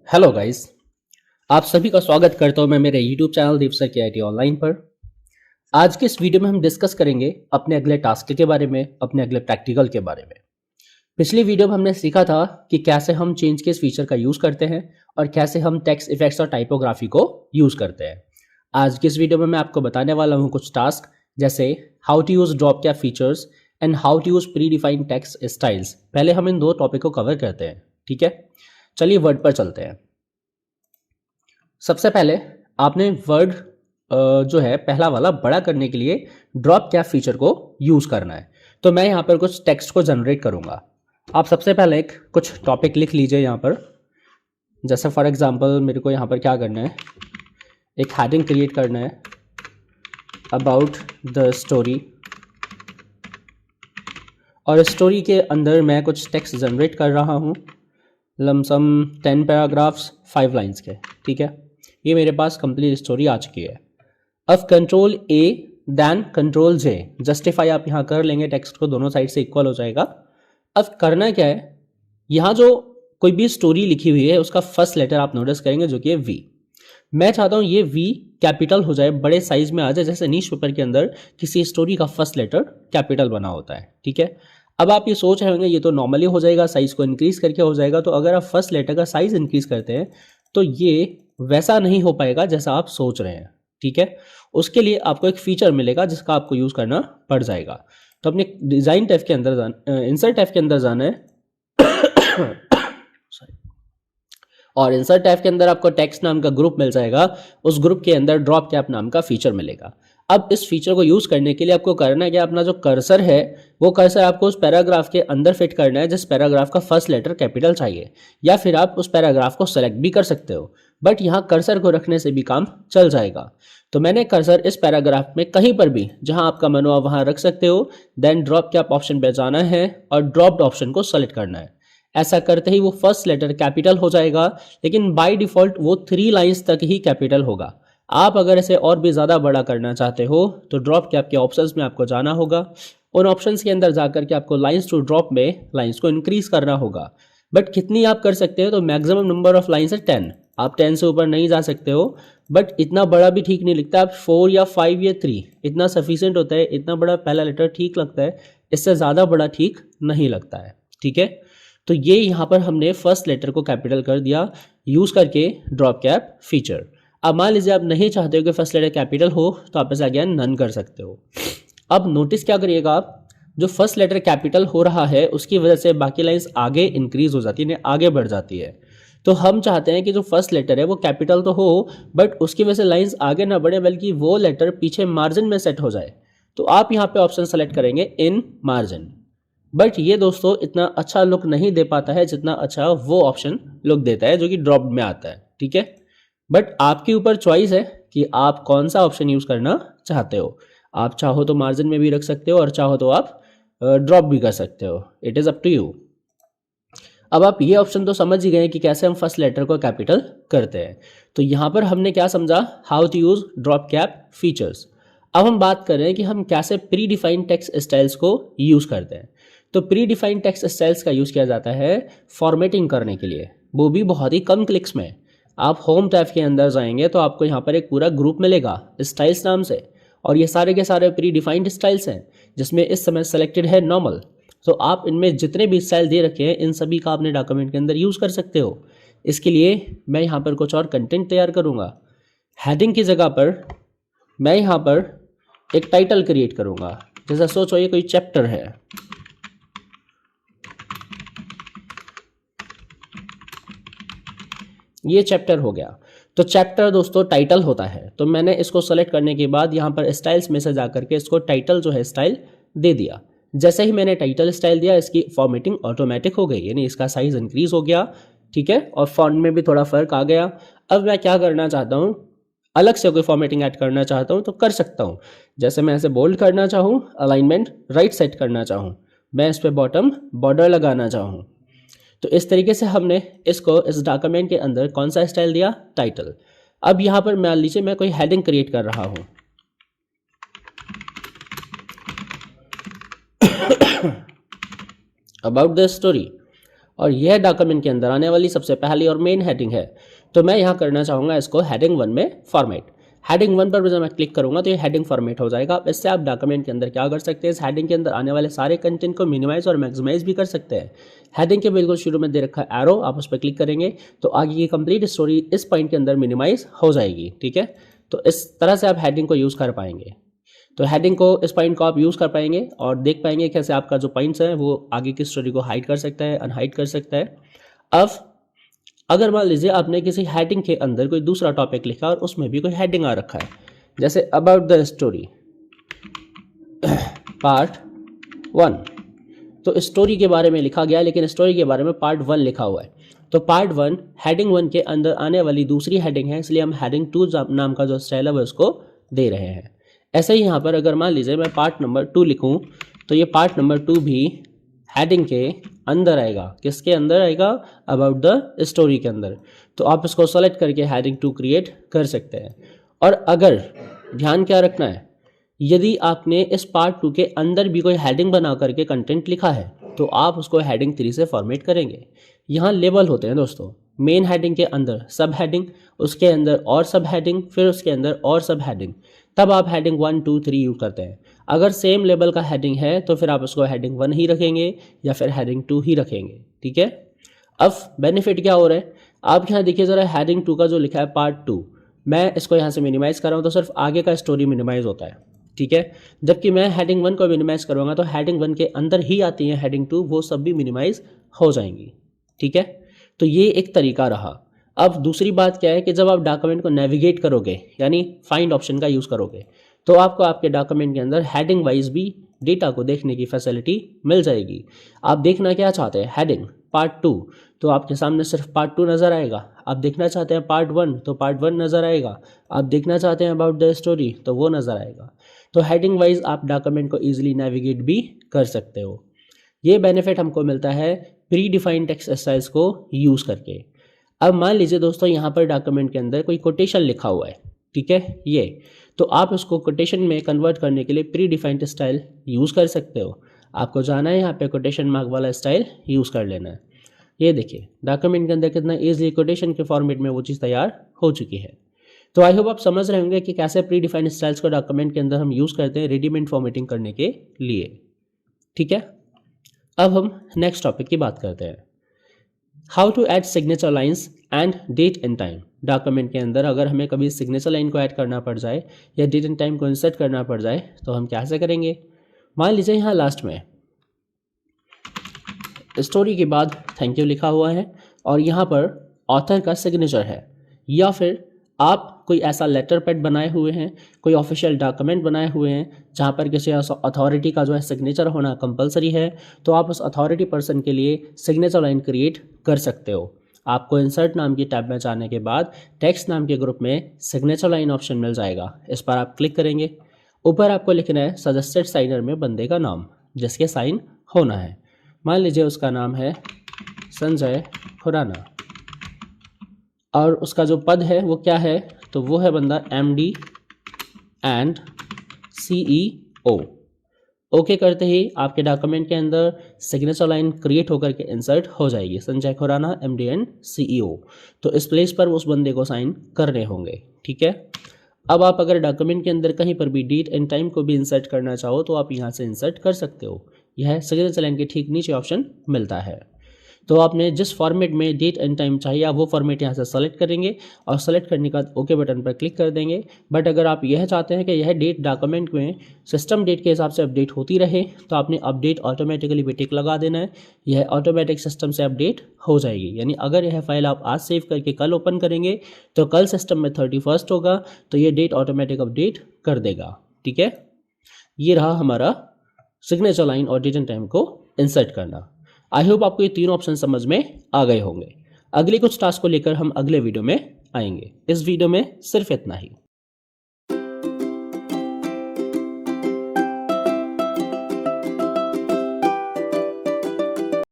Hello guys. आप सभी का स्वागत करता हूं मैं मेरे YouTube चैनल दीपसर के IT ऑनलाइन पर। आज के इस वीडियो में हम डिस्कस करेंगे अपने अगले टास्क के बारे में, अपने अगले प्रैक्टिकल के बारे में। पिछली वीडियो में हमने सीखा था कि कैसे हम चेंज केस फीचर का यूज़ करते हैं और कैसे हम टेक्स्ट इफेक्ट्स और टाइपोग्राफी को यूज़ करते हैं। आज की इस वीडियो में मैं आपको बताने वाला हूँ कुछ टास्क, जैसे how to use drop cap features and how to use predefined text styles. पहले हम इन दो टॉपिक को कवर करते हैं, ठीक है। चलिए वर्ड पर चलते हैं। सबसे पहले आपने वर्ड जो है पहला वाला बड़ा करने के लिए ड्रॉप कैप फीचर को यूज़ करना है। तो मैं यहाँ पर कुछ टेक्स्ट को जनरेट करूँगा। आप सबसे पहले एक कुछ टॉपिक लिख लीजिए यहाँ पर। जैसे फॉर एग्जांपल मेरे को यहाँ पर क्या करना है, एक हेडिंग क्रिएट करना है, अबाउट द स्टोरी, और स्टोरी के अंदर मैं कुछ टेक्स्ट जनरेट कर रहा हूँ, लमसम 10 पैराग्राफ्स 5 लाइन्स के, ठीक है। ये मेरे पास कंप्लीट स्टोरी आ चुकी है। अब control A then control J, justify आप यहाँ कर लेंगे, टेक्स्ट को दोनों साइड से इक्वल हो जाएगा। अब करना क्या है, यहाँ जो कोई भी स्टोरी लिखी हुई है उसका फर्स्ट लेटर आप नोटिस करेंगे जो कि है वी। मैं चाहता हूँ ये वी कैपिटल हो जाए, बड़े साइज में आ जाए, जैसे न्यूज़ पेपर के अंदर किसी स्टोरी का फर्स्ट लेटर कैपिटल बना होता है, ठीक है। अब आप ये सोच रहे होंगे ये तो नॉर्मली हो जाएगा, साइज को इंक्रीज करके हो जाएगा। तो अगर आप फर्स्ट लेटर का साइज इंक्रीज करते हैं तो ये वैसा नहीं हो पाएगा जैसा आप सोच रहे हैं, ठीक है। उसके लिए आपको एक फीचर मिलेगा जिसका आपको यूज़ करना पड़ जाएगा। तो अपने डिज़ाइन टैब के अंदर इंसर्ट टैब के अंदर जाना है और इंसर्ट टैब के अंदर आपको टेक्स्ट नाम का ग्रुप मिल जाएगा। उस ग्रुप के अंदर ड्रॉप कैप नाम का फीचर मिलेगा। अब इस फीचर को यूज़ करने के लिए आपको करना है कि अपना जो कर्सर है वो कर्सर आपको उस पैराग्राफ के अंदर फिट करना है जिस पैराग्राफ का फर्स्ट लेटर कैपिटल चाहिए, या फिर आप उस पैराग्राफ को सेलेक्ट भी कर सकते हो, बट यहाँ कर्सर को रखने से भी काम चल जाएगा। तो मैंने कर्सर इस पैराग्राफ में कहीं पर भी जहाँ आपका मन हो आप वहाँ रख सकते हो। देन ड्रॉप कैप ऑप्शन पे जाना है और ड्रॉप्ड ऑप्शन को सेलेक्ट करना है। ऐसा करते ही वो फर्स्ट लेटर कैपिटल हो जाएगा, लेकिन बाय डिफ़ॉल्ट वो 3 लाइंस तक ही कैपिटल होगा। आप अगर इसे और भी ज़्यादा बड़ा करना चाहते हो तो ड्रॉप कैप के ऑप्शंस में आपको जाना होगा। उन ऑप्शंस के अंदर जाकर के आपको लाइंस टू ड्रॉप में लाइंस को इंक्रीज करना होगा। बट कितनी आप कर सकते हो, तो मैक्सिमम नंबर ऑफ लाइंस है 10। आप 10 से ऊपर नहीं जा सकते हो, बट इतना बड़ा भी ठीक नहीं लगता। आप 4 या 5 या 3 इतना सफिशिएंट होता है। इतना बड़ा पहला लेटर ठीक लगता है, इससे ज़्यादा बड़ा ठीक नहीं लगता है, ठीक है। तो ये यहाँ पर हमने फर्स्ट लेटर को कैपिटल कर दिया यूज़ करके ड्रॉप कैप फीचर। अब मान लीजिए आप नहीं चाहते हो कि फर्स्ट लेटर कैपिटल हो, तो आप इसे अगेन नन कर सकते हो। अब नोटिस क्या करिएगा आप, जो फर्स्ट लेटर कैपिटल हो रहा है उसकी वजह से बाकी लाइंस आगे इंक्रीज हो जाती है, आगे बढ़ जाती है। तो हम चाहते हैं कि जो फर्स्ट लेटर है वो कैपिटल तो हो, बट उसकी वजह से लाइंस आगे ना बढ़े, बल्कि वो लेटर पीछे मार्जिन में सेट हो जाए। तो आप यहाँ पे ऑप्शन सेलेक्ट करेंगे इन मार्जिन। बट ये दोस्तों इतना अच्छा लुक नहीं दे पाता है जितना अच्छा वो ऑप्शन लुक देता है जो कि ड्रॉप में आता है, ठीक है। बट आपके ऊपर चॉइस है कि आप कौन सा ऑप्शन यूज़ करना चाहते हो। आप चाहो तो मार्जिन में भी रख सकते हो और चाहो तो आप ड्रॉप भी कर सकते हो। It is up to you. अब आप ये ऑप्शन तो समझ ही गए कि कैसे हम फर्स्ट लेटर को कैपिटल करते हैं। तो यहाँ पर हमने क्या समझा, how to use drop cap features. अब हम बात कर रहे हैं कि हम कैसे प्री डिफाइंड टेक्स्ट स्टाइल्स को यूज़ करते हैं। तो प्री डिफाइंड टेक्स्ट स्टाइल्स का यूज़ किया जाता है फॉर्मेटिंग करने के लिए, वो भी बहुत ही कम क्लिक्स में। आप होम टैब के अंदर जाएंगे तो आपको यहाँ पर एक पूरा ग्रुप मिलेगा स्टाइल्स नाम से, और ये सारे के सारे प्री डिफाइंड स्टाइल्स हैं जिसमें इस समय सेलेक्टेड है नॉर्मल। तो आप इनमें जितने भी स्टाइल दे रखे हैं इन सभी का अपने डॉक्यूमेंट के अंदर यूज़ कर सकते हो। इसके लिए मैं यहाँ पर कुछ और कंटेंट तैयार करूँगा। हेडिंग की जगह पर मैं यहाँ पर एक टाइटल क्रिएट करूँगा। जैसा सोचो ये कोई चैप्टर है, ये चैप्टर हो गया। तो चैप्टर दोस्तों टाइटल होता है। तो मैंने इसको सेलेक्ट करने के बाद यहाँ पर स्टाइल्स में से जाकर के इसको टाइटल जो है स्टाइल दे दिया। जैसे ही मैंने टाइटल स्टाइल दिया इसकी फॉर्मेटिंग ऑटोमेटिक हो गई, यानी इसका साइज इंक्रीज हो गया, ठीक है, और फॉन्ट में भी थोड़ा फर्क आ गया। अब मैं क्या करना चाहता हूँ, अलग से कोई फॉर्मेटिंग ऐड करना चाहता हूँ तो कर सकता हूँ। जैसे मैं ऐसे बोल्ड करना चाहूँ, अलाइनमेंट राइट सेट करना चाहूँ, मैं इस पर बॉटम बॉर्डर लगाना चाहूँ, तो इस तरीके से हमने इसको इस डॉक्यूमेंट के अंदर कौन सा स्टाइल दिया, टाइटल। अब यहाँ पर मान लीजिए मैं कोई हेडिंग क्रिएट कर रहा हूँ अबाउट द स्टोरी, और यह डॉक्यूमेंट के अंदर आने वाली सबसे पहली और मेन हेडिंग है। तो मैं यहाँ करना चाहूँगा इसको हेडिंग 1 में फॉर्मेट। हेडिंग 1 पर जब मैं क्लिक करूँगा तो ये हेडिंग फॉर्मेट हो जाएगा। इससे आप डॉक्यूमेंट के अंदर क्या कर सकते हैं, इस हेडिंग के अंदर आने वाले सारे कंटेंट को मिनिमाइज और मैक्सिमाइज भी कर सकते हैं। हेडिंग के बिल्कुल शुरू में दे रखा है एरो, आप उस पर क्लिक करेंगे तो आगे की कंप्लीट स्टोरी इस पॉइंट के अंदर मिनिमाइज हो जाएगी। ठीक है, तो इस तरह से आप हेडिंग को यूज़ कर पाएंगे। तो हेडिंग को, इस पॉइंट को आप यूज़ कर पाएंगे और देख पाएंगे कैसे आपका जो पॉइंट्स है वो आगे की स्टोरी को हाइड कर सकता है, अनहाइड कर सकता है। अब अगर मान लीजिए आपने किसी हेडिंग के अंदर कोई दूसरा टॉपिक लिखा और उसमें भी कोई हेडिंग आ रखा है, जैसे अबाउट द स्टोरी पार्ट 1, तो स्टोरी के बारे में लिखा गया लेकिन स्टोरी के बारे में पार्ट 1 लिखा हुआ है। तो पार्ट 1 हेडिंग 1 के अंदर आने वाली दूसरी हेडिंग है, इसलिए हम हेडिंग 2 नाम का जो स्टाइल है वो उसको दे रहे हैं। ऐसे ही यहाँ पर अगर मान लीजिए मैं पार्ट नंबर 2 लिखूँ तो ये पार्ट नंबर 2 भी हेडिंग के अंदर आएगा। किसके अंदर आएगा? अबाउट द स्टोरी के अंदर। तो आप इसको सेलेक्ट करके हेडिंग 2 क्रिएट कर सकते हैं। और अगर ध्यान क्या रखना है, यदि आपने इस पार्ट 2 के अंदर भी कोई हेडिंग बना करके कंटेंट लिखा है तो आप उसको हेडिंग 3 से फॉर्मेट करेंगे। यहाँ लेबल होते हैं दोस्तों, मेन हेडिंग के अंदर सब हेडिंग, उसके अंदर और सब हेडिंग, फिर उसके अंदर और सब हेडिंग, तब आप हेडिंग 1, 2, 3 यूज करते हैं। अगर सेम लेवल का हेडिंग है तो फिर आप उसको हेडिंग 1 ही रखेंगे या फिर हेडिंग 2 ही रखेंगे। ठीक है, अब बेनिफिट क्या हो रहा है आप यहाँ देखिए ज़रा, हेडिंग 2 का जो लिखा है पार्ट 2, मैं इसको यहाँ से मिनिमाइज़ कर रहा हूँ तो सिर्फ आगे का स्टोरी मिनिमाइज होता है। ठीक है, जबकि मैं हेडिंग 1 को मिनिमाइज करूँगा तो हेडिंग 1 के अंदर ही आती है हेडिंग 2, वो सब भी मिनिमाइज हो जाएंगी। ठीक है, तो ये एक तरीका रहा। अब दूसरी बात क्या है कि जब आप डॉक्यूमेंट को नेविगेट करोगे यानी फाइंड ऑप्शन का यूज़ करोगे तो आपको आपके डॉक्यूमेंट के अंदर हेडिंग वाइज भी डेटा को देखने की फैसिलिटी मिल जाएगी। आप देखना क्या चाहते हैं, हेडिंग पार्ट 2, तो आपके सामने सिर्फ पार्ट 2 नज़र आएगा। आप देखना चाहते हैं पार्ट 1 तो पार्ट 1 नज़र आएगा। आप देखना चाहते हैं अबाउट द स्टोरी तो वो नज़र आएगा। तो हेडिंग वाइज आप डॉक्यूमेंट को ईजिली नेविगेट भी कर सकते हो। ये बेनिफिट हमको मिलता है प्री डिफाइंड टेक्स्ट स्टाइल्स को यूज़ करके। अब मान लीजिए दोस्तों यहाँ पर डॉक्यूमेंट के अंदर कोई कोटेशन लिखा हुआ है, ठीक है, ये तो आप उसको कोटेशन में कन्वर्ट करने के लिए प्री डिफाइंड स्टाइल यूज़ कर सकते हो। आपको जाना है यहाँ पे कोटेशन मार्क वाला स्टाइल यूज़ कर लेना है। ये देखिए डॉक्यूमेंट के अंदर कितना ईजिली कोटेशन के फॉर्मेट में वो चीज़ तैयार हो चुकी है। तो आई होप आप समझ रहे होंगे कि कैसे प्री डिफाइंड स्टाइल्स को डॉक्यूमेंट के अंदर हम यूज़ करते हैं रेडीमेड फॉर्मेटिंग करने के लिए। ठीक है, अब हम नेक्स्ट टॉपिक की बात करते हैं, how to add signature lines and date and time. Document के अंदर अगर हमें कभी सिग्नेचर लाइन को ऐड करना पड़ जाए या डेट एंड टाइम को इंसर्ट करना पड़ जाए तो हम कैसे करेंगे। मान लीजिए यहाँ लास्ट में स्टोरी के बाद थैंक यू लिखा हुआ है और यहाँ पर ऑथर का सिग्नेचर है, या फिर आप कोई ऐसा लेटर पैड बनाए हुए हैं, कोई ऑफिशियल डॉक्यूमेंट बनाए हुए हैं जहाँ पर किसी अथॉरिटी का जो है सिग्नेचर होना कंपलसरी है, तो आप उस अथॉरिटी पर्सन के लिए सिग्नेचर लाइन क्रिएट कर सकते हो। आपको इंसर्ट नाम की टैब में जाने के बाद टेक्स्ट नाम के ग्रुप में सिग्नेचर लाइन ऑप्शन मिल जाएगा। इस पर आप क्लिक करेंगे, ऊपर आपको लिखना है सजेस्टेड साइनर में बंदे का नाम जिसके साइन होना है। मान लीजिए उसका नाम है संजय खुराना और उसका जो पद है वो क्या है, तो वो है बंदा MD एंड CEO। ओके करते ही आपके डॉक्यूमेंट के अंदर सिग्नेचर लाइन क्रिएट होकर के इंसर्ट हो जाएगी, Sanjay Khurana MD and CEO। तो इस प्लेस पर उस बंदे को साइन करने होंगे। ठीक है, अब आप अगर डॉक्यूमेंट के अंदर कहीं पर भी डेट एंड टाइम को भी इंसर्ट करना चाहो तो आप यहाँ से इंसर्ट कर सकते हो। यह सिग्नेचर लाइन के ठीक नीचे ऑप्शन मिलता है। तो आपने जिस फॉर्मेट में डेट एंड टाइम चाहिए आप वो फॉर्मेट यहाँ से सेलेक्ट करेंगे और सेलेक्ट करने के बाद ओके बटन पर क्लिक कर देंगे। बट अगर आप यह चाहते हैं कि यह डेट डॉक्यूमेंट में सिस्टम डेट के हिसाब से अपडेट होती रहे तो आपने अपडेट ऑटोमेटिकली पे टिक लगा देना है। यह ऑटोमेटिक सिस्टम से अपडेट हो जाएगी, यानी अगर यह फाइल आप आज सेव करके कल ओपन करेंगे तो कल सिस्टम में 31 होगा तो ये डेट ऑटोमेटिक अपडेट कर देगा। ठीक है, ये रहा हमारा सिग्नेचर लाइन और डेट एंड टाइम को इंसर्ट करना। आई होप आपको ये तीनों ऑप्शन समझ में आ गए होंगे। अगले कुछ टास्क को लेकर हम अगले वीडियो में आएंगे। इस वीडियो में सिर्फ इतना ही।